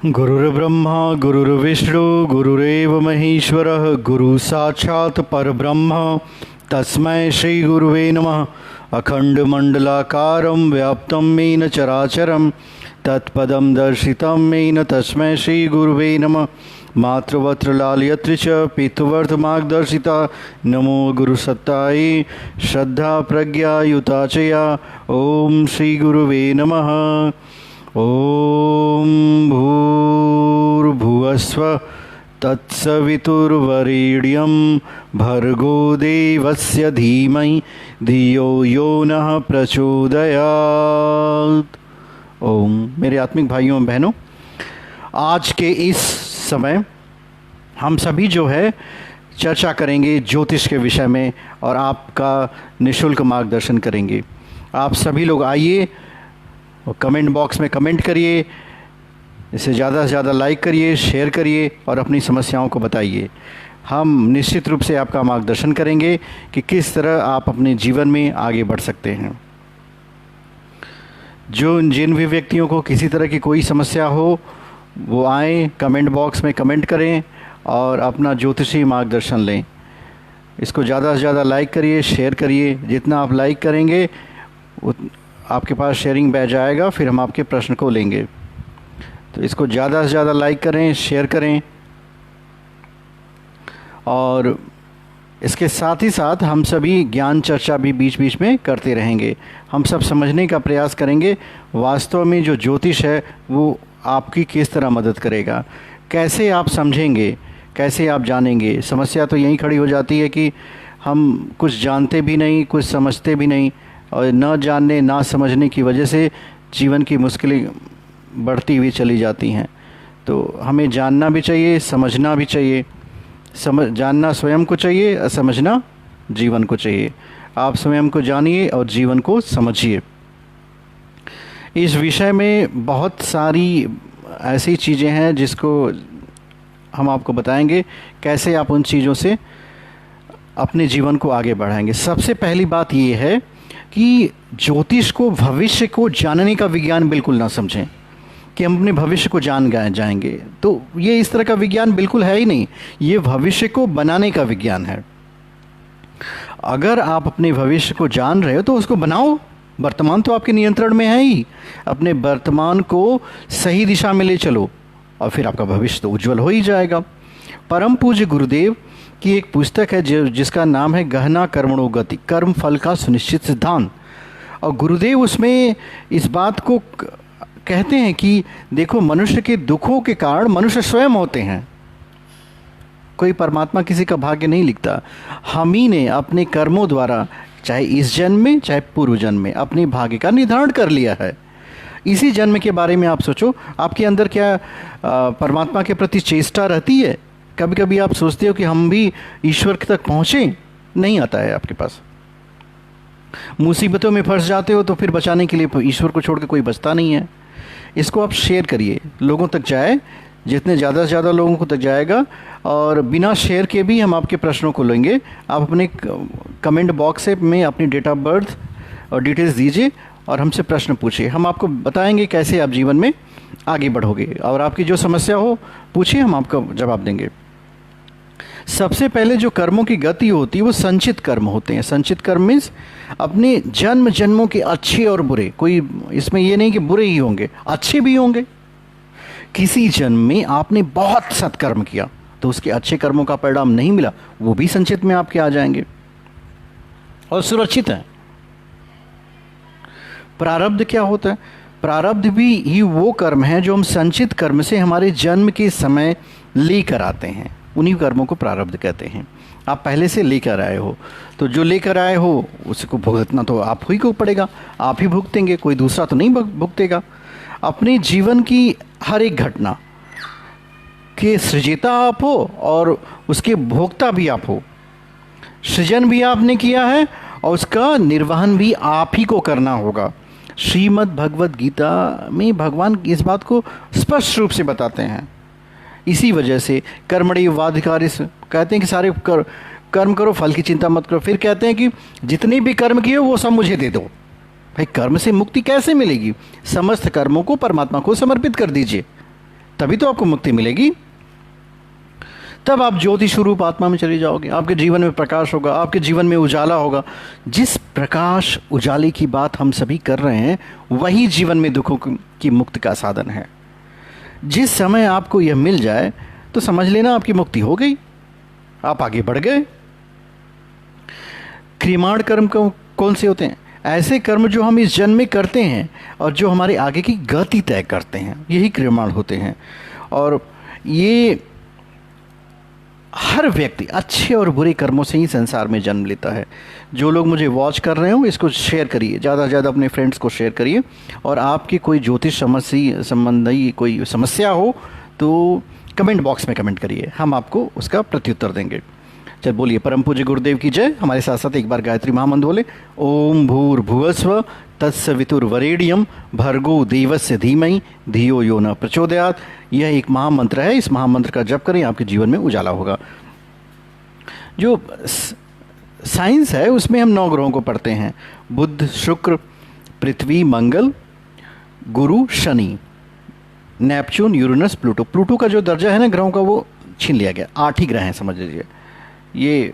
गुरुर्ब्रह्मा गुरुर्विष्णु गुरुरेव महेश्वरः गुरु साक्षात् परब्रह्म तस्मै श्री गुरुवे नमः। अखंडमंडलाकारं व्याप्तं येन चराचरं तत्पदं दर्शितं येन तस्मै श्री गुरुवे नमः। मातृवत्र लालयत्र च पितृवर्धमार्गदर्शिता नमो गुरुसत्तायै श्रद्धा प्रज्ञा युता च या। ओम श्री गुरुवे नमः। ओम भूर्भुवस्व तत्सवितुर्वरेण्यं भर्गो देवस्य धीमहि धियो यो नः प्रचोदयात्। ओम। मेरे आत्मिक भाइयों और बहनों, आज के इस समय हम सभी जो है चर्चा करेंगे ज्योतिष के विषय में और आपका निःशुल्क मार्गदर्शन करेंगे। आप सभी लोग आइए और कमेंट बॉक्स में कमेंट करिए, इसे ज़्यादा से ज़्यादा लाइक करिए, शेयर करिए और अपनी समस्याओं को बताइए। हम निश्चित रूप से आपका मार्गदर्शन करेंगे कि किस तरह आप अपने जीवन में आगे बढ़ सकते हैं। जिन भी व्यक्तियों को किसी तरह की कोई समस्या हो वो आएँ, कमेंट बॉक्स में कमेंट करें और अपना ज्योतिषी मार्गदर्शन लें। इसको ज़्यादा से ज़्यादा लाइक करिए, शेयर करिए। जितना आप लाइक करेंगे आपके पास शेयरिंग बैच आएगा, फिर हम आपके प्रश्न को लेंगे। तो इसको ज़्यादा से ज़्यादा लाइक करें, शेयर करें। और इसके साथ ही साथ हम सभी ज्ञान चर्चा भी बीच बीच में करते रहेंगे। हम सब समझने का प्रयास करेंगे वास्तव में जो ज्योतिष है वो आपकी किस तरह मदद करेगा, कैसे आप समझेंगे, कैसे आप जानेंगे। समस्या तो यहीं खड़ी हो जाती है कि हम कुछ जानते भी नहीं, कुछ समझते भी नहीं, और न जानने ना समझने की वजह से जीवन की मुश्किलें बढ़ती हुई चली जाती हैं। तो हमें जानना भी चाहिए, समझना भी चाहिए। जानना स्वयं को चाहिए, समझना जीवन को चाहिए। आप स्वयं को जानिए और जीवन को समझिए। इस विषय में बहुत सारी ऐसी चीज़ें हैं जिसको हम आपको बताएंगे कैसे आप उन चीज़ों से अपने जीवन को आगे बढ़ाएंगे। सबसे पहली बात ये है कि ज्योतिष को, भविष्य को जानने का विज्ञान बिल्कुल ना समझें कि हम अपने भविष्य को जान जाएंगे। तो ये इस तरह का विज्ञान बिल्कुल है ही नहीं। ये भविष्य को बनाने का विज्ञान है। अगर आप अपने भविष्य को जान रहे हो तो उसको बनाओ। वर्तमान तो आपके नियंत्रण में है ही। अपने वर्तमान को सही दिशा में ले चलो और फिर आपका भविष्य तो उज्जवल हो ही जाएगा। परम पूज्य गुरुदेव की एक पुस्तक है जिसका नाम है गहना कर्मणो गति, कर्म फल का सुनिश्चित सिद्धांत। और गुरुदेव उसमें इस बात को कहते हैं कि देखो, मनुष्य के दुखों के कारण मनुष्य स्वयं होते हैं। कोई परमात्मा किसी का भाग्य नहीं लिखता। हम ही ने अपने कर्मों द्वारा, चाहे इस जन्म में चाहे पूर्व जन्म में, अपने भाग्य का निर्धारण कर लिया है। इसी जन्म के बारे में आप सोचो, आपके अंदर क्या परमात्मा के प्रति चेष्टा रहती है? कभी कभी आप सोचते हो कि हम भी ईश्वर तक पहुँचें, नहीं आता है आपके पास। मुसीबतों में फंस जाते हो तो फिर बचाने के लिए ईश्वर को छोड़ के कोई बचता नहीं है। इसको आप शेयर करिए, लोगों तक जाए, जितने ज़्यादा से ज़्यादा लोगों तक जाएगा। और बिना शेयर के भी हम आपके प्रश्नों को लेंगे। आप अपने कमेंट बॉक्स में अपनी डेट ऑफ बर्थ और डिटेल्स दीजिए और हमसे प्रश्न पूछिए। हम आपको बताएंगे कैसे आप जीवन में आगे बढ़ोगे। और आपकी जो समस्या हो पूछिए, हम आपका जवाब देंगे। सबसे पहले जो कर्मों की गति होती है वो संचित कर्म होते हैं। संचित कर्म मीन्स अपने जन्म जन्मों के अच्छे और बुरे। कोई इसमें ये नहीं कि बुरे ही होंगे, अच्छे भी होंगे। किसी जन्म में आपने बहुत सत्कर्म किया तो उसके अच्छे कर्मों का परिणाम नहीं मिला, वो भी संचित में आपके आ जाएंगे और सुरक्षित है। प्रारब्ध क्या होता है? प्रारब्ध भी ही वो कर्म है जो हम संचित कर्म से हमारे जन्म के समय लेकर आते हैं। उन्हीं कर्मों को प्रारब्ध कहते हैं। आप पहले से लेकर आए हो, तो जो लेकर आए हो उसको भुगतना तो आप ही को पड़ेगा। आप ही भुगतेंगे, कोई दूसरा तो नहीं भुगतेगा। अपने जीवन की हर एक घटना के सृजिता आप हो और उसके भोक्ता भी आप हो। सृजन भी आपने किया है और उसका निर्वहन भी आप ही को करना होगा। श्रीमद् भगवद गीता में भगवान इस बात को स्पष्ट रूप से बताते हैं। इसी वजह से कर्मण्येवाधिकारस्ते कहते हैं कि सारे कर्म करो, फल की चिंता मत करो। फिर कहते हैं कि जितने भी कर्म किए वो सब मुझे दे दो। भाई कर्म से मुक्ति कैसे मिलेगी? समस्त कर्मों को परमात्मा को समर्पित कर दीजिए, तभी तो आपको मुक्ति मिलेगी। तब आप ज्योति स्वरूप आत्मा में चले जाओगे, आपके जीवन में प्रकाश होगा, आपके जीवन में उजाला होगा। जिस प्रकाश उजाले की बात हम सभी कर रहे हैं वही जीवन में दुखों की मुक्ति का साधन है। जिस समय आपको यह मिल जाए तो समझ लेना आपकी मुक्ति हो गई, आप आगे बढ़ गए। क्रियमाण कर्म कौन से होते हैं? ऐसे कर्म जो हम इस जन्म में करते हैं और जो हमारे आगे की गति तय करते हैं, यही क्रियमाण होते हैं। और ये हर व्यक्ति अच्छे और बुरे कर्मों से ही संसार में जन्म लेता है। जो लोग मुझे वॉच कर रहे हो, इसको शेयर करिए, ज़्यादा से ज़्यादा अपने फ्रेंड्स को शेयर करिए। और आपकी कोई ज्योतिष संबंधी कोई समस्या हो तो कमेंट बॉक्स में कमेंट करिए, हम आपको उसका प्रत्युत्तर देंगे। चल बोलिए, परम पूज्य गुरुदेव की जय। हमारे साथ साथ एक बार गायत्री महामंत्र बोले, ओम भूर्भुवस्व तत्सवितुर्वरेण्यम भर्गो देवस्य धीमहि धियो यो न प्रचोदयात्। यह एक महामंत्र है, इस महामंत्र का जप करें, आपके जीवन में उजाला होगा। जो साइंस है उसमें हम 9 ग्रहों को पढ़ते हैं, बुध, शुक्र, पृथ्वी, मंगल, गुरु, Shani, Neptune, Uranus, Pluto. Pluto का जो दर्जा है ना ग्रहों का, वो छीन लिया गया। 8 ही ग्रह हैं समझ लीजिए, ये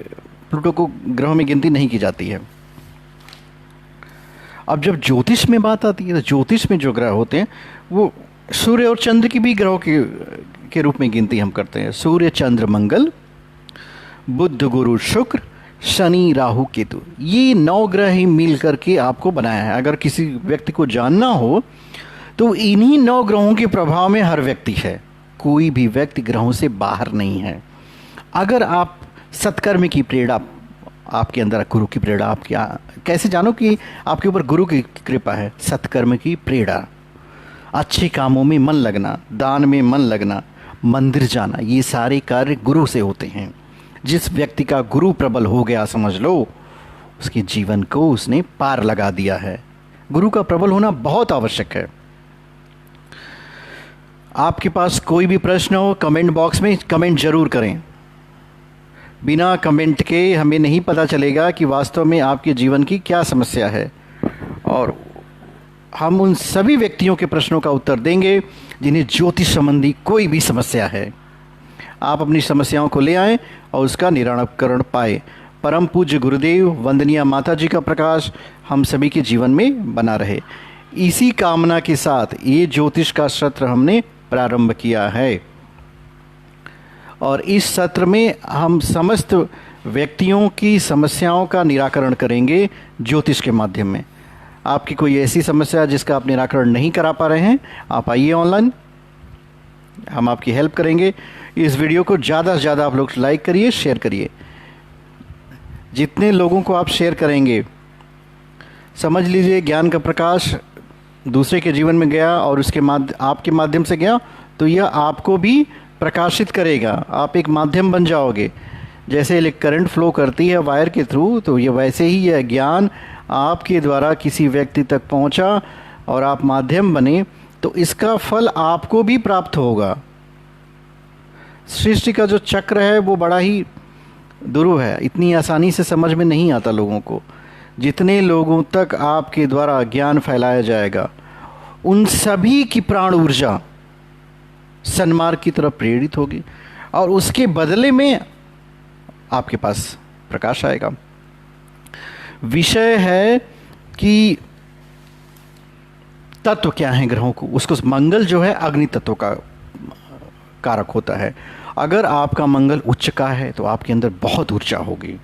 प्लूटो को ग्रहों में गिनती नहीं की जाती है। अब जब ज्योतिष में बात आती है तो ज्योतिष में जो ग्रह होते हैं वो सूर्य और चंद्र की भी ग्रहों के रूप में गिनती हम करते हैं। सूर्य, चंद्र, मंगल, बुध, गुरु, शुक्र, शनि, राहु, केतु, ये 9 ग्रह ही मिल करके आपको बनाया है। अगर किसी व्यक्ति को जानना हो तो इन्हीं 9 ग्रहों के प्रभाव में हर व्यक्ति है, कोई भी व्यक्ति ग्रहों से बाहर नहीं है। अगर आप सत्कर्म की प्रेरणा आपके अंदर, गुरु की प्रेरणा आपकी, कैसे जानो कि आपके ऊपर गुरु की कृपा है? सत्कर्म की प्रेरणा, अच्छे कामों में मन लगना, दान में मन लगना, मंदिर जाना, ये सारे कार्य गुरु से होते हैं। जिस व्यक्ति का गुरु प्रबल हो गया, समझ लो उसके जीवन को उसने पार लगा दिया है। गुरु का प्रबल होना बहुत आवश्यक है। आपके पास कोई भी प्रश्न हो, कमेंट बॉक्स में कमेंट जरूर करें। बिना कमेंट के हमें नहीं पता चलेगा कि वास्तव में आपके जीवन की क्या समस्या है, और हम उन सभी व्यक्तियों के प्रश्नों का उत्तर देंगे जिन्हें ज्योतिष संबंधी कोई भी समस्या है। आप अपनी समस्याओं को ले आएं और उसका निराकरण पाए। परम पूज्य गुरुदेव, वंदनीय माता जी का प्रकाश हम सभी के जीवन में बना रहे। इसी कामना के साथ ये ज्योतिष का सत्र हमने प्रारंभ किया है, और इस सत्र में हम समस्त व्यक्तियों की समस्याओं का निराकरण करेंगे ज्योतिष के माध्यम में। आपकी कोई ऐसी समस्या जिसका आप निराकरण नहीं करा पा रहे हैं, आप आइए ऑनलाइन, हम आपकी हेल्प करेंगे। इस वीडियो को ज़्यादा से ज़्यादा आप लोग लाइक करिए, शेयर करिए। जितने लोगों को आप शेयर करेंगे, समझ लीजिए ज्ञान का प्रकाश दूसरे के जीवन में गया और उसके आपके माध्यम से गया, तो यह आपको भी प्रकाशित करेगा। आप एक माध्यम बन जाओगे। जैसे करंट फ्लो करती है वायर के थ्रू, तो ये वैसे ही यह ज्ञान आपके द्वारा किसी व्यक्ति तक पहुंचा और आप माध्यम बने, तो इसका फल आपको भी प्राप्त होगा। सृष्टि का जो चक्र है वो बड़ा ही दुरूह है, इतनी आसानी से समझ में नहीं आता लोगों को। जितने लोगों तक आपके द्वारा ज्ञान फैलाया जाएगा, उन सभी की प्राण ऊर्जा सन्मार्ग की तरफ प्रेरित होगी, और उसके बदले में आपके पास प्रकाश आएगा। विषय है कि तत्व क्या है ग्रहों को। उसको मंगल जो है अग्नि तत्व का कारक होता है। अगर आपका मंगल उच्च का है तो आपके अंदर बहुत ऊर्जा होगी।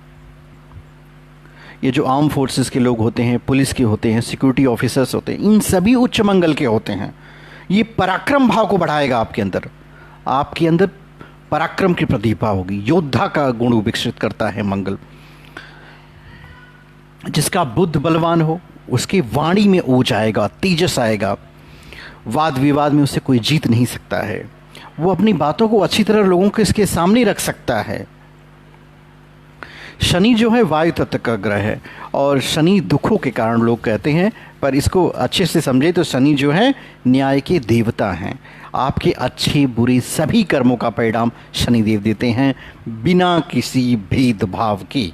ये जो आर्म फोर्सेस के लोग होते हैं, पुलिस के होते हैं, सिक्योरिटी ऑफिसर्स होते हैं, इन सभी उच्च मंगल के होते हैं। ये पराक्रम भाव को बढ़ाएगा आपके अंदर। आपके अंदर पराक्रम की प्रतिभा होगी, योद्धा का गुण विकसित करता है मंगल। जिसका बुद्ध बलवान हो, उसकी वाणी में ओज आएगा, तेजस आएगा। वाद विवाद में उससे कोई जीत नहीं सकता है। वो अपनी बातों को अच्छी तरह लोगों के इसके सामने रख सकता है। शनि जो है वायु तत्व का ग्रह है, और शनि दुखों के कारण लोग कहते हैं, पर इसको अच्छे से समझे तो शनि जो है न्याय के देवता हैं। आपके अच्छे बुरे सभी कर्मों का परिणाम शनिदेव देते हैं, बिना किसी भेदभाव के।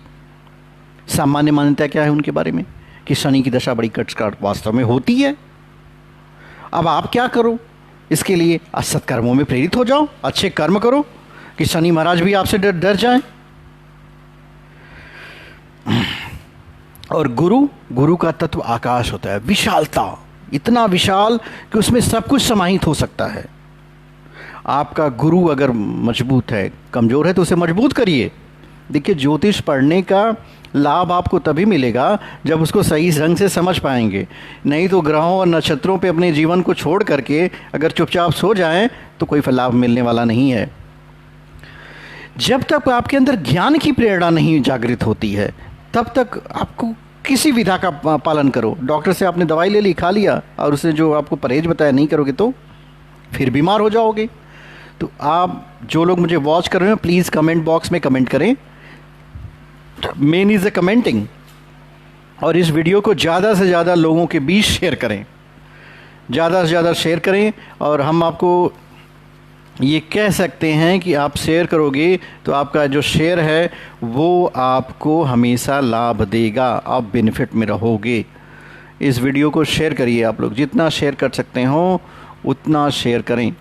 सामान्य मान्यता क्या है उनके बारे में कि शनि की दशा बड़ी कटकाट वास्तव में होती है। अब आप क्या करो, इसके लिए सत्कर्मों में प्रेरित हो जाओ, अच्छे कर्म करो कि शनि महाराज भी आपसे डर जाएं। और गुरु का तत्व आकाश होता है, विशालता, इतना विशाल कि उसमें सब कुछ समाहित हो सकता है। आपका गुरु अगर मजबूत है, कमज़ोर है तो उसे मजबूत करिए। देखिए, ज्योतिष पढ़ने का लाभ आपको तभी मिलेगा जब उसको सही ढंग से समझ पाएंगे। नहीं तो ग्रहों और नक्षत्रों पे अपने जीवन को छोड़ करके अगर चुपचाप सो जाएं तो कोई लाभ मिलने वाला नहीं है। जब तक आपके अंदर ज्ञान की प्रेरणा नहीं जागृत होती है तब तक आपको किसी विधा का पालन करो। डॉक्टर से आपने दवाई ले ली, खा लिया, और उसने जो आपको परहेज बताया नहीं करोगे तो फिर बीमार हो जाओगे। तो आप जो लोग मुझे वॉच कर रहे हैं प्लीज़ कमेंट बॉक्स में कमेंट करें, मेन इज़ द कमेंटिंग, और इस वीडियो को ज़्यादा से ज़्यादा लोगों के बीच शेयर करें, ज़्यादा से ज़्यादा शेयर करें। और हम आपको ये कह सकते हैं कि आप शेयर करोगे तो आपका जो शेयर है वो आपको हमेशा लाभ देगा, आप बेनिफिट में रहोगे। इस वीडियो को शेयर करिए, आप लोग जितना शेयर कर सकते हो उतना शेयर करें,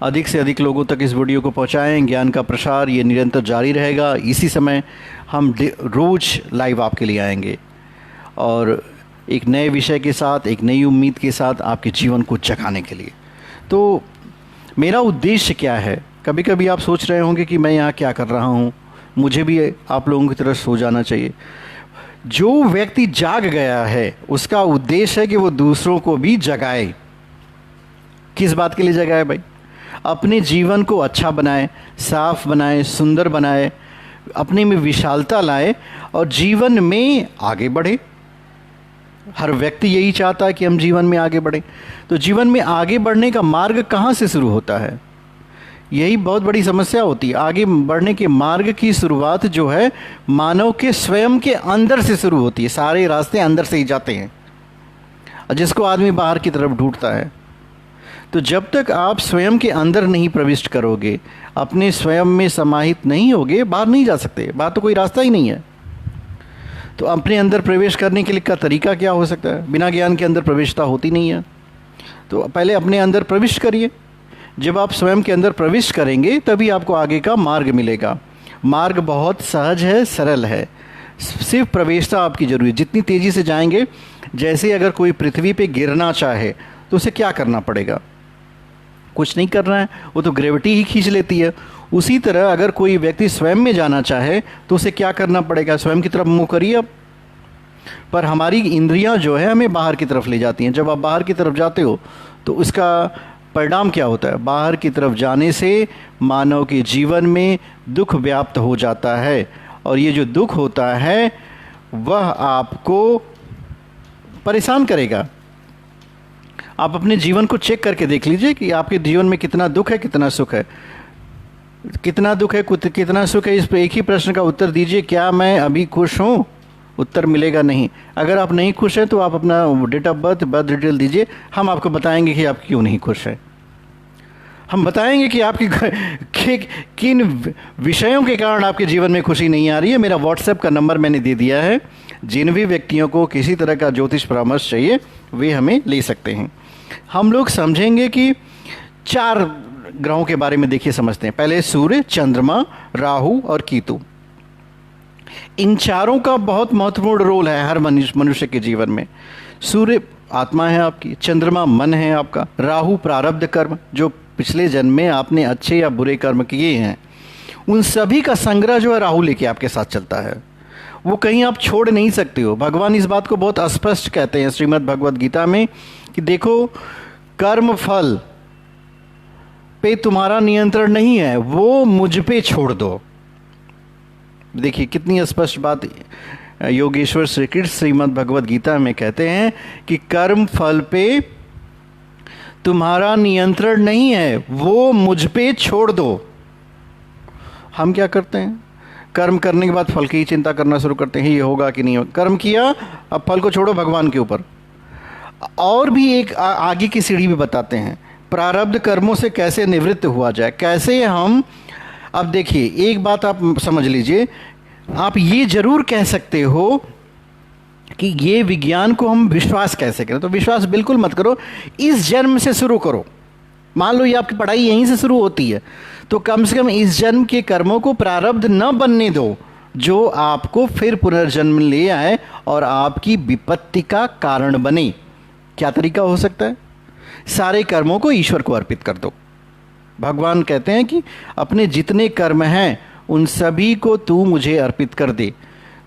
अधिक से अधिक लोगों तक इस वीडियो को पहुंचाएं। ज्ञान का प्रसार ये निरंतर जारी रहेगा। इसी समय हम रोज़ लाइव आपके लिए आएंगे और एक नए विषय के साथ, एक नई उम्मीद के साथ आपके जीवन को जगाने के लिए। तो मेरा उद्देश्य क्या है? कभी कभी आप सोच रहे होंगे कि मैं यहाँ क्या कर रहा हूँ, मुझे भी आप लोगों की तरह सो जाना चाहिए। जो व्यक्ति जाग गया है उसका उद्देश्य है कि वो दूसरों को भी जगाए। किस बात के लिए जगाए भाई? अपने जीवन को अच्छा बनाए, साफ बनाए, सुंदर बनाए, अपने में विशालता लाए और जीवन में आगे बढ़े। हर व्यक्ति यही चाहता है कि हम जीवन में आगे बढ़ें। तो जीवन में आगे बढ़ने का मार्ग कहाँ से शुरू होता है? यही बहुत बड़ी समस्या होती है। आगे बढ़ने के मार्ग की शुरुआत जो है मानव के स्वयं के अंदर से शुरू होती है। सारे रास्ते अंदर से ही जाते हैं, जिसको आदमी बाहर की तरफ ढूंढता है। तो जब तक आप स्वयं के अंदर नहीं प्रविष्ट करोगे, अपने स्वयं में समाहित नहीं होगे, बाहर नहीं जा सकते। बाहर तो कोई रास्ता ही नहीं है। तो अपने अंदर प्रवेश करने के लिए का तरीका क्या हो सकता है? बिना ज्ञान के अंदर प्रवेशता होती नहीं है। तो पहले अपने अंदर प्रविष्ट करिए। जब आप स्वयं के अंदर प्रविष्ट करेंगे तभी आपको आगे का मार्ग मिलेगा। मार्ग बहुत सहज है, सरल है, सिर्फ प्रवेशता आपकी जरूरी है। जितनी तेज़ी से जाएंगे, जैसे अगर कोई पृथ्वी पे गिरना चाहे तो उसे क्या करना पड़ेगा? कुछ नहीं करना है, वो तो ग्रेविटी ही खींच लेती है। उसी तरह अगर कोई व्यक्ति स्वयं में जाना चाहे तो उसे क्या करना पड़ेगा? स्वयं की तरफ मुँह करिए अब। पर हमारी इंद्रियां जो है हमें बाहर की तरफ ले जाती हैं। जब आप बाहर की तरफ जाते हो तो उसका परिणाम क्या होता है? बाहर की तरफ जाने से मानव के जीवन में दुख व्याप्त हो जाता है, और ये जो दुख होता है वह आपको परेशान करेगा। आप अपने जीवन को चेक करके देख लीजिए कि आपके जीवन में कितना दुख है, कितना सुख है। कितना दुख है, कितना सुख है, इस पर एक ही प्रश्न का उत्तर दीजिए, क्या मैं अभी खुश हूँ? उत्तर मिलेगा नहीं। अगर आप नहीं खुश हैं तो आप अपना date of birth, birth detail दीजिए, हम आपको बताएंगे कि आप क्यों नहीं खुश हैं। हम बताएंगे कि आपकी किन विषयों के कारण आपके जीवन में खुशी नहीं आ रही है। मेरा व्हाट्सएप का नंबर मैंने दे दिया है। जिन भी व्यक्तियों को किसी तरह का ज्योतिष परामर्श चाहिए वे हमें ले सकते हैं। हम लोग समझेंगे कि 4 ग्रहों के बारे में देखिए, समझते हैं। पहले सूर्य, चंद्रमा, राहु और केतु। इन चारों का बहुत महत्वपूर्ण रोल है हर मनुष्य के जीवन में। सूर्य आत्मा है आपकी, चंद्रमा मन है आपका, राहु प्रारब्ध कर्म, जो पिछले जन्म में आपने अच्छे या बुरे कर्म किए हैं, उन सभी का संग्रह जो है राहु लेके आपके साथ चलता है। वो कहीं आप छोड़ नहीं सकते हो। भगवान इस बात को बहुत स्पष्ट कहते हैं श्रीमद् भगवद गीता में कि देखो, कर्म फल पे तुम्हारा नियंत्रण नहीं है, वो मुझ पे छोड़ दो। देखिए कितनी स्पष्ट बात योगेश्वर श्री कृष्ण श्रीमद् भगवद गीता में कहते हैं कि कर्म फल पे तुम्हारा नियंत्रण नहीं है, वो मुझ पे छोड़ दो। हम क्या करते हैं? कर्म करने के बाद फल की ही चिंता करना शुरू करते हैं, ये होगा कि नहीं होगा। कर्म किया, अब फल को छोड़ो भगवान के ऊपर। और भी एक आगे की सीढ़ी भी बताते हैं, प्रारब्ध कर्मों से कैसे निवृत्त हुआ जाए, कैसे हम। अब देखिए एक बात आप समझ लीजिए, आप ये जरूर कह सकते हो कि ये विज्ञान को हम विश्वास कैसे करें। तो विश्वास बिल्कुल मत करो, इस जन्म से शुरू करो। मान लो ये आपकी पढ़ाई यहीं से शुरू होती है, तो कम से कम इस जन्म के कर्मों को प्रारब्ध न बनने दो जो आपको फिर पुनर्जन्म ले आए और आपकी विपत्ति का कारण बने। क्या तरीका हो सकता है? सारे कर्मों को ईश्वर को अर्पित कर दो। भगवान कहते हैं कि अपने जितने कर्म हैं उन सभी को तू मुझे अर्पित कर दे।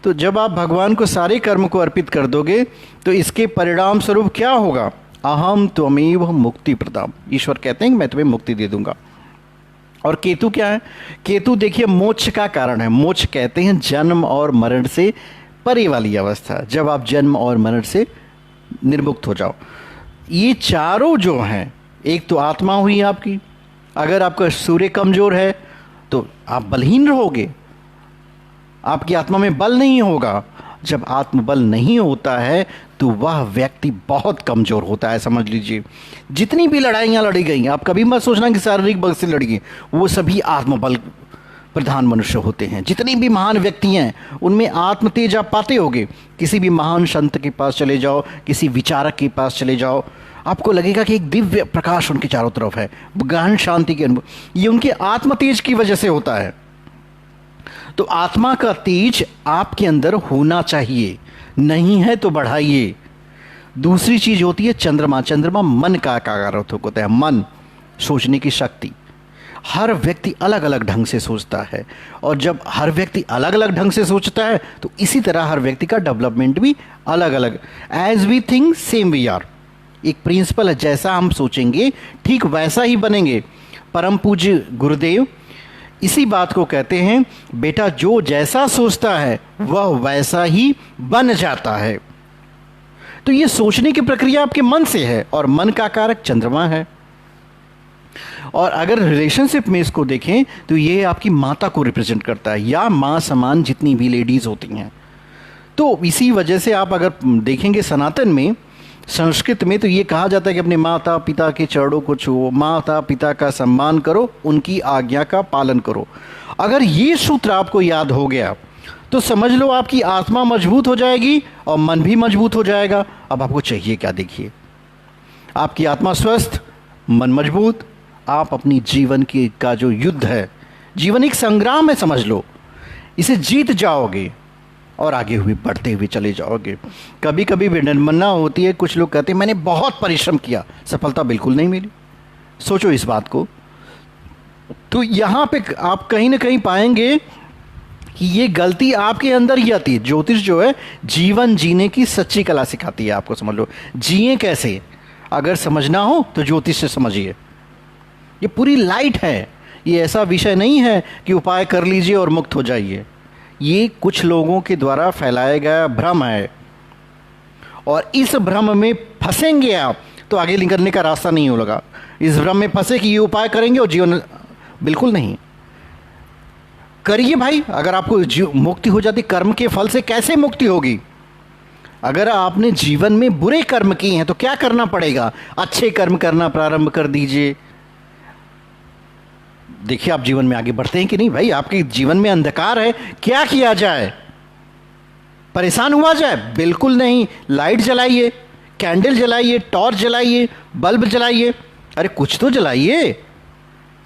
तो जब आप भगवान को सारे कर्म को अर्पित कर दोगे तो इसके परिणाम स्वरूप क्या होगा? अहम त्वमेव मुक्ति प्रदाम। ईश्वर कहते हैं कि मैं तुम्हें मुक्ति दे दूंगा। और केतु क्या है? केतु देखिए मोक्ष का कारण है। मोक्ष कहते हैं जन्म और मरण से परे वाली अवस्था, जब आप जन्म और मरण से निर्मुक्त हो जाओ। ये चारों जो हैं, एक तो आत्मा हुई आपकी, अगर आपका सूर्य कमजोर है तो आप बलहीन रहोगे, आपकी आत्मा में बल नहीं होगा। जब आत्मबल नहीं होता है तो वह व्यक्ति बहुत कमजोर होता है, समझ लीजिए। जितनी भी लड़ाइयाँ लड़ी गई, आप कभी मत सोचना कि शारीरिक बल से लड़ी, वो सभी आत्मबल प्रधान मनुष्य होते हैं। जितनी भी महान व्यक्ति हैं उनमें आत्म तेज आप पाते होंगे। किसी भी महान संत के पास चले जाओ, किसी विचारक के पास चले जाओ, आपको लगेगा कि एक दिव्य प्रकाश उनके चारों तरफ है, गहन शांति के अनुभव। ये उनके आत्म तेज की वजह से होता है। तो आत्मा का तेज आपके अंदर होना चाहिए, नहीं है तो बढ़ाइए। दूसरी चीज होती है चंद्रमा। चंद्रमा मन का कारक होता है, मन, सोचने की शक्ति। हर व्यक्ति अलग अलग ढंग से सोचता है, और जब हर व्यक्ति अलग अलग ढंग से सोचता है तो इसी तरह हर व्यक्ति का डेवलपमेंट भी अलग अलग। As we think same we are, एक प्रिंसिपल है, जैसा हम सोचेंगे ठीक वैसा ही बनेंगे। परम पूज्य गुरुदेव इसी बात को कहते हैं, बेटा जो जैसा सोचता है वह वैसा ही बन जाता है। तो ये सोचने की प्रक्रिया आपके मन से है, और मन का कारक चंद्रमा है। और अगर रिलेशनशिप में इसको देखें तो ये आपकी माता को रिप्रेजेंट करता है, या माँ समान जितनी भी लेडीज होती हैं। तो इसी वजह से आप अगर देखेंगे सनातन में, संस्कृत में, तो ये कहा जाता है कि अपने माता पिता के चरणों को छुओ, माता पिता का सम्मान करो, उनकी आज्ञा का पालन करो। अगर ये सूत्र आपको याद हो गया तो समझ लो आपकी आत्मा मजबूत हो जाएगी और मन भी मजबूत हो जाएगा। अब आपको चाहिए क्या? देखिए, आपकी आत्मा स्वस्थ, मन मजबूत, आप अपनी जीवन की का जो युद्ध है, जीवन एक संग्राम है समझ लो, इसे जीत जाओगे और आगे हुए बढ़ते हुए चले जाओगे। कभी कभी विडंबना होती है, कुछ लोग कहते हैं मैंने बहुत परिश्रम किया, सफलता बिल्कुल नहीं मिली। सोचो इस बात को। तो यहाँ पे आप कहीं ना कहीं पाएंगे कि ये गलती आपके अंदर ही आती है। ज्योतिष जो है जीवन जीने की सच्ची कला सिखाती है आपको, समझ लो। जिए कैसे अगर समझना हो तो ज्योतिष से समझिए। ये पूरी लाइट है, ये ऐसा विषय नहीं है कि उपाय कर लीजिए और मुक्त हो जाइए। ये कुछ लोगों के द्वारा फैलाया गया भ्रम है, और इस भ्रम में फंसेंगे आप तो आगे निकलने का रास्ता नहीं होगा। इस भ्रम में फंसे कि ये उपाय करेंगे और जीवन, बिल्कुल नहीं। करिए भाई, अगर आपको मुक्ति हो जाती कर्म के फल से, कैसे मुक्ति होगी? अगर आपने जीवन में बुरे कर्म किए हैं तो क्या करना पड़ेगा? अच्छे कर्म करना प्रारंभ कर दीजिए। देखिए आप जीवन में आगे बढ़ते हैं कि नहीं। भाई आपके जीवन में अंधकार है, क्या किया जाए? परेशान हुआ जाए? बिल्कुल नहीं। लाइट जलाइए, कैंडल जलाइए, टॉर्च जलाइए, बल्ब जलाइए। अरे कुछ तो जलाइए।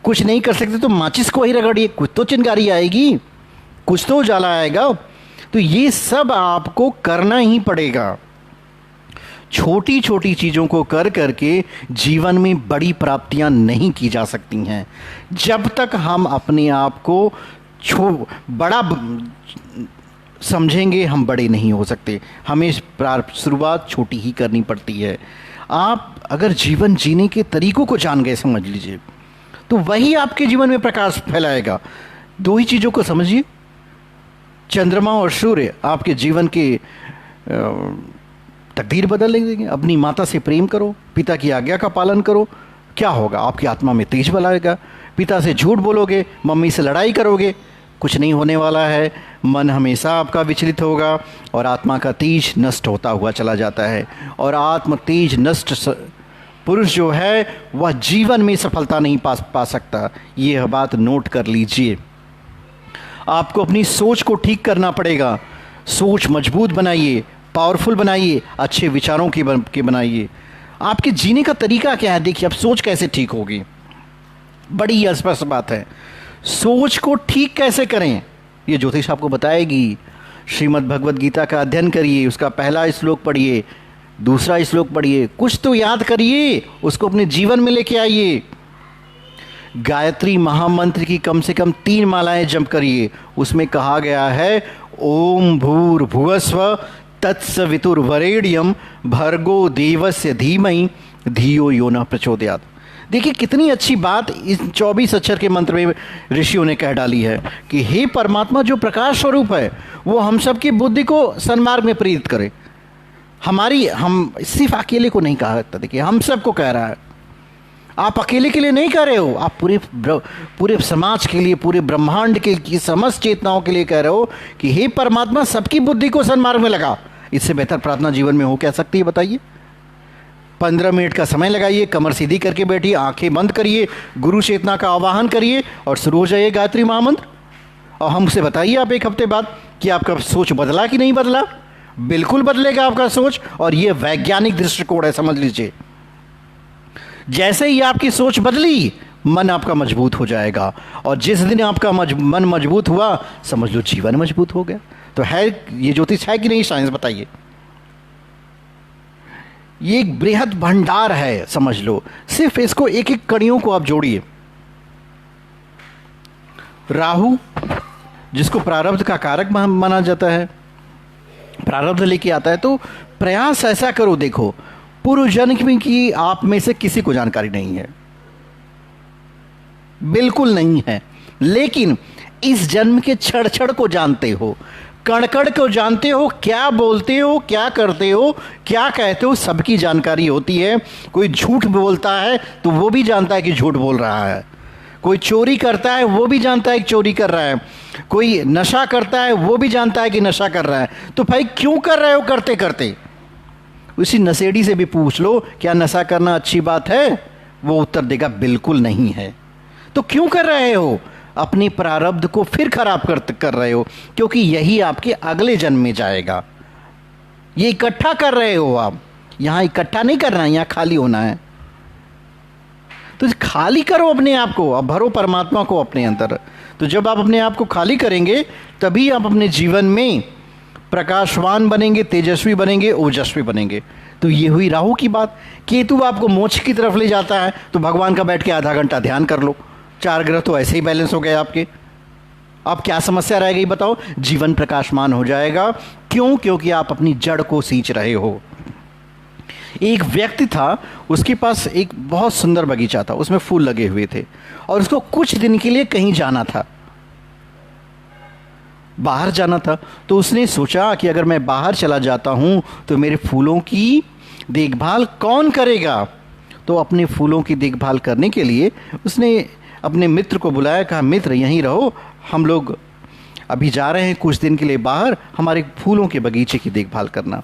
कुछ नहीं कर सकते तो माचिस को ही रगड़िए, कुछ तो चिंगारी आएगी, कुछ तो उजाला आएगा। तो ये सब आपको करना ही पड़ेगा। छोटी छोटी चीज़ों को कर करके जीवन में बड़ी प्राप्तियां नहीं की जा सकती हैं। जब तक हम अपने आप को बड़ा समझेंगे, हम बड़े नहीं हो सकते। हमें शुरुआत छोटी ही करनी पड़ती है। आप अगर जीवन जीने के तरीकों को जान गए, समझ लीजिए, तो वही आपके जीवन में प्रकाश फैलाएगा। दो ही चीज़ों को समझिए, चंद्रमा और सूर्य आपके जीवन के तकदीर बदल देंगे। अपनी माता से प्रेम करो, पिता की आज्ञा का पालन करो, क्या होगा? आपकी आत्मा में तेज बल आएगा। पिता से झूठ बोलोगे, मम्मी से लड़ाई करोगे, कुछ नहीं होने वाला है। मन हमेशा आपका विचलित होगा और आत्मा का तेज नष्ट होता हुआ चला जाता है। और आत्म तेज नष्ट पुरुष जो है वह जीवन में सफलता नहीं पा सकता। ये बात नोट कर लीजिए। आपको अपनी सोच को ठीक करना पड़ेगा। सोच मजबूत बनाइए, पावरफुल बनाइए, अच्छे विचारों की बनाइए। आपके जीने का तरीका क्या है, देखिए आप सोच कैसे ठीक होगी। बड़ी ही स्पष्ट बात है, सोच को ठीक कैसे करें ये ज्योतिष आपको बताएगी। श्रीमद् भगवत गीता का अध्ययन करिए, उसका पहला श्लोक पढ़िए, दूसरा श्लोक पढ़िए, कुछ तो याद करिए, उसको अपने जीवन में लेके आइए। गायत्री महामंत्र की कम से कम 3 मालाएं जप करिए। उसमें कहा गया है ओम भूर्भुवस्व तत्सवितुर्वरेण्यम भर्गो देवस्य धीमहि धियो यो न प्रचोदयात्। देखिए कितनी अच्छी बात इस 24 अक्षर के मंत्र में ऋषियों ने कह डाली है कि हे परमात्मा जो प्रकाश स्वरूप है वो हम सबकी बुद्धि को सन्मार्ग में प्रेरित करे। हम सिर्फ अकेले को नहीं कहा था, देखिए हम सबको कह रहा है। आप अकेले के लिए नहीं कह रहे हो, आप पूरे समाज के लिए, पूरे ब्रह्मांड के की समस्त चेतनाओं के लिए कह रहे हो कि हे परमात्मा सबकी बुद्धि को सन्मार्ग में लगा। इससे बेहतर प्रार्थना जीवन में हो क्या सकती है बताइए। 15 मिनट का समय लगाइए, कमर सीधी करके बैठिए, आंखें बंद करिए, गुरु चेतना का आवाहन करिए और शुरू हो जाइए गायत्री महामंत्र। और हमसे बताइए आप 1 हफ्ते बाद कि आपका सोच बदला कि नहीं बदला। बिल्कुल बदलेगा आपका सोच, और यह वैज्ञानिक दृष्टिकोण है, समझ लीजिए। जैसे ही आपकी सोच बदली, मन आपका मजबूत हो जाएगा, और जिस दिन आपका मन मजबूत हुआ, समझ लो जीवन मजबूत हो गया। तो है ये ज्योतिष है कि नहीं, साइंस बताइए। ये एक बृहद भंडार है, समझ लो। सिर्फ इसको एक एक कड़ियों को आप जोड़िए। राहु जिसको प्रारब्ध का कारक माना जाता है, प्रारब्ध लेके आता है, तो प्रयास ऐसा करो, देखो पूर्व जन्म की आप में से किसी को जानकारी नहीं है, बिल्कुल नहीं है, लेकिन इस जन्म के क्षण क्षण को जानते हो, कण कण को जानते हो, क्या बोलते हो, क्या करते हो, क्या कहते हो, सबकी जानकारी होती है। कोई झूठ बोलता है तो वो भी जानता है कि झूठ बोल रहा है, कोई चोरी करता है वो भी जानता है कि चोरी कर रहा है, कोई नशा करता है वो भी जानता है कि नशा कर रहा है। तो भाई क्यों कर रहे हो करते करते? उसी नशेड़ी से भी पूछ लो क्या नशा करना अच्छी बात है, वो उत्तर देगा बिल्कुल नहीं है। तो क्यों कर रहे हो? अपनी प्रारब्ध को फिर खराब कर रहे हो, क्योंकि यही आपके अगले जन्म में जाएगा। ये इकट्ठा कर रहे हो आप, यहां इकट्ठा नहीं करना है, यहां खाली होना है। तो खाली करो अपने आप को, अब भरो परमात्मा को अपने अंदर। तो जब आप अपने आप को खाली करेंगे तभी आप अपने जीवन में प्रकाशवान बनेंगे, तेजस्वी बनेंगे, ओजस्वी बनेंगे। तो ये हुई राहु की बात। केतु आपको मोक्ष की तरफ ले जाता है, तो भगवान का बैठ के आधा घंटा ध्यान कर लो, 4 ग्रह तो ऐसे ही बैलेंस हो गए आपके। अब क्या समस्या रह गई बताओ? जीवन प्रकाशमान हो जाएगा। क्यों? क्योंकि आप अपनी जड़ को सींच रहे हो। एक व्यक्ति था, उसके पास एक बहुत सुंदर बगीचा था, उसमें फूल लगे हुए थे, और उसको कुछ दिन के लिए कहीं जाना था, बाहर जाना था। तो उसने सोचा कि अगर मैं बाहर चला जाता हूं तो मेरे फूलों की देखभाल कौन करेगा। तो अपने फूलों की देखभाल करने के लिए उसने अपने मित्र को बुलाया, कहा मित्र यहीं रहो, हम लोग अभी जा रहे हैं कुछ दिन के लिए बाहर, हमारे फूलों के बगीचे की देखभाल करना।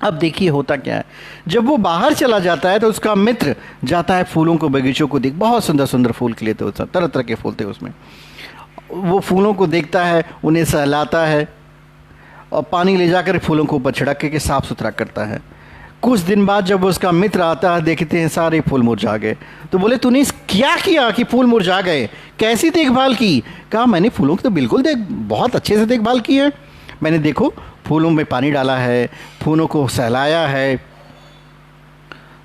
अब देखिए होता क्या है, जब वो बाहर चला जाता है तो उसका मित्र जाता है फूलों को बगीचों को देख, बहुत सुंदर सुंदर फूल खिले थे, तरह तरह के फूल थे उसमें। वो फूलों को देखता है, उन्हें सहलाता है और पानी ले जाकर फूलों को ऊपर छिड़क के साफ सुथरा करता है। कुछ दिन बाद जब उसका मित्र आता है, देखते हैं सारे फूल मुरझा गए। तो बोले तूने क्या किया कि फूल मुरझा गए, कैसी देखभाल की? कहा मैंने फूलों की तो बिल्कुल बहुत अच्छे से देखभाल की है। मैंने देखो फूलों में पानी डाला है, फूलों को सहलाया है।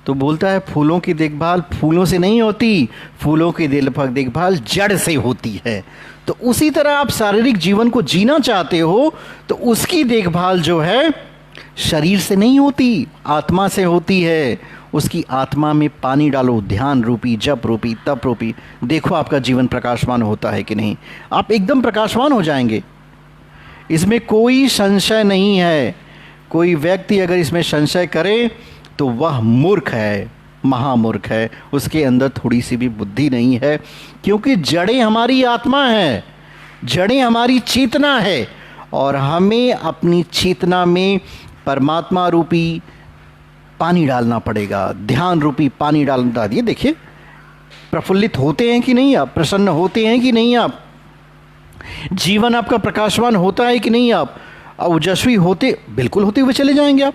तो बोलता है फूलों की देखभाल फूलों से नहीं होती, फूलों की देखभाल जड़ से होती है। तो उसी तरह आप शारीरिक जीवन को जीना चाहते हो तो उसकी देखभाल जो है शरीर से नहीं होती, आत्मा से होती है। उसकी आत्मा में पानी डालो, ध्यान रूपी, जप रूपी, तप रूपी। देखो आपका जीवन प्रकाशवान होता है कि नहीं। आप एकदम प्रकाशवान हो जाएंगे, इसमें कोई संशय नहीं है। कोई व्यक्ति अगर इसमें संशय करे तो वह मूर्ख है, महामूर्ख है, उसके अंदर थोड़ी सी भी बुद्धि नहीं है। क्योंकि जड़ें हमारी आत्मा है, जड़ें हमारी चेतना है, और हमें अपनी चेतना में परमात्मा रूपी पानी डालना पड़ेगा, ध्यान रूपी पानी डालना। ये देखिए प्रफुल्लित होते हैं कि नहीं आप, प्रसन्न होते हैं कि नहीं आप, जीवन आपका प्रकाशवान होता है कि नहीं आप। अब ओजस्वी होते बिल्कुल होते हुए चले जाएंगे आप।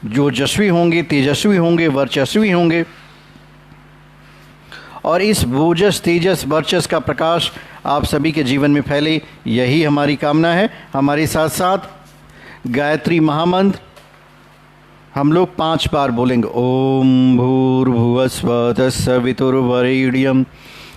जो ओजस्वी होंगे, तेजस्वी होंगे, वर्चस्वी होंगे, और इस ओजस, तेजस, वर्चस का प्रकाश आप सभी के जीवन में फैले, यही हमारी कामना है। हमारे साथ साथ गायत्री महामंत्र हम लोग 5 बार बोलेंगे। ओम भूर्भुवस्सुः तत्सवितुर्वरेण्यं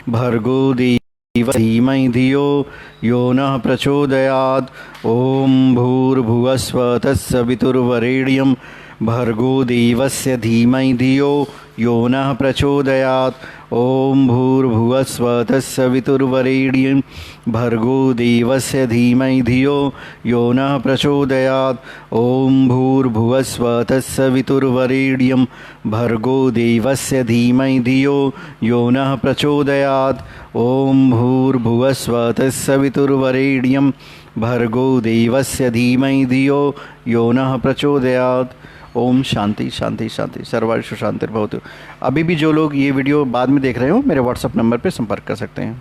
भर्गो देवस्य धीमहि धियो यो नः प्रचोदयात्। ओम भूर्भुवस्सुः तत्सवितुर्वरेण्यं भर्गो देवस्य धीमहि धियो यो नः प्रचोदयात्। ओम भूर्भुवस्सुः तत्सवितुर्वरेण्यं भर्गो देवस्य धीमहि धियो यो नः प्रचोदयात्। ओम भूर्भुवस्सुः तत्सवितुर्वरेण्यं भर्गो देवस्य धीमहि धियो यो नः प्रचोदयात्। ओम भूर्भुवस्सुः तत्सवितुर्वरेण्यं भर्गो देवस्य धीमहि धियो यो नः प्रचोदयात्। ओम शांति शांति शांति, सर्वत्र शांतिर्भवतु। अभी भी जो लोग ये वीडियो बाद में देख रहे हो, मेरे व्हाट्सएप नंबर पर संपर्क कर सकते हैं।